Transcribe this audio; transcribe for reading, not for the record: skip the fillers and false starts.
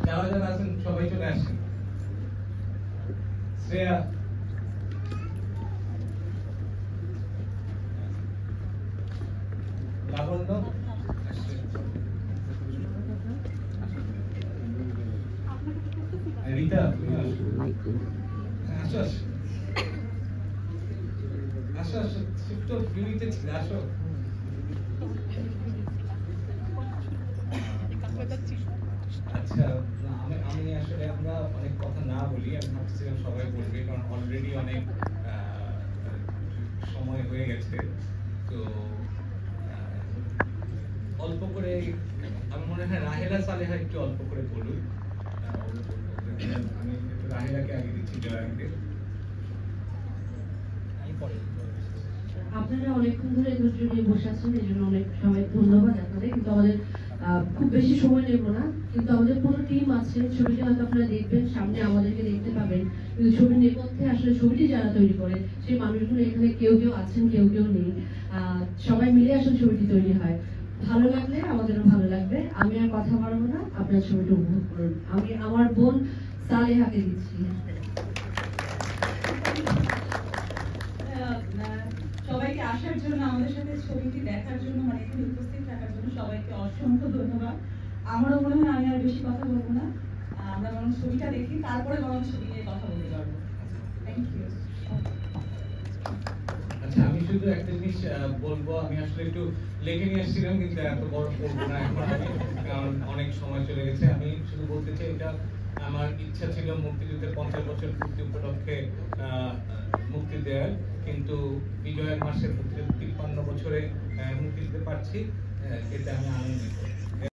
যারা যারা আছেন সবাই চলে আসেন। শ্রেয়া, লাবণ্য, রিতা, আসো আসো আসো, তো ফ্রিতে ছিল, আসো। আচ্ছা, আমি আসলে আমরা অনেক কথা না বলি, আমি ভাবছিলাম সবাই বলবে, কারণ অলরেডি অনেক সময় হয়ে গেছে। তো অল্প করে আমি মনে হয় রাহেলা সালেহা একটু অল্প করে বলুক। আমি রাহেলাকে আগে দিচ্ছি জয়াকে। আপনারা অনেকক্ষণ ধরে ধৈর্য নিয়ে বসে আছেন, এই জন্য অনেক সবাই ধন্যবাদ আপনাদের। কিন্তু আমাদের খুব বেশি সময় নেব না, কিন্তু আমাদের পুরো টিম আছে। ছবিটা হয়তো আপনারা দেখবেন, সামনে আমাদেরকে দেখতে পাবেন, কিন্তু ছবির নেপথ্যে আসলে ছবিটি যারা তৈরি করে সেই মানুষগুলো এখানে কেউ কেউ আছেন, কেউ কেউ নেই। সবাই মিলে আসলে ছবিটি তৈরি হয়। ভালো লাগলে আমাদেরও ভালো লাগবে। আমি আর কথা বাড়াবো না, আপনার ছবিটা উপভোগ করুন। আমি আমার বোন সালেহাকে দিচ্ছি। সবাইকে আসার জন্য, আমাদের সাথে ছবিটি দেখার জন্য, মানে এখানে উপস্থিত থাকার জন্য সবাইকে অসংখ্য ধন্যবাদ। আমারও মনে হয় আমি আর বেশি কথা বলবো না, আমরা বরং ছবিটা দেখি, তারপরে বরং ছবি নিয়ে কথা বলতে পারবো। Thank you. আচ্ছা, আমি শুধু একটা জিনিস বলবো, আমি আসলে একটু লেখে নিয়ে এসেছিলাম, কিন্তু এত বড় করবো না এখন আমি, কারণ অনেক সময় চলে গেছে। আমি শুধু বলতে চাই, এটা আমার ইচ্ছা ছিল মুক্তিযুদ্ধের 50 বছর পূর্তি উপলক্ষে মুক্তি দেওয়ার, কিন্তু বিজয়ের মাসের মুক্তিযুদ্ধ 53 বছরে মুক্তি দিতে পারছি, এতে আমি আনন্দিত।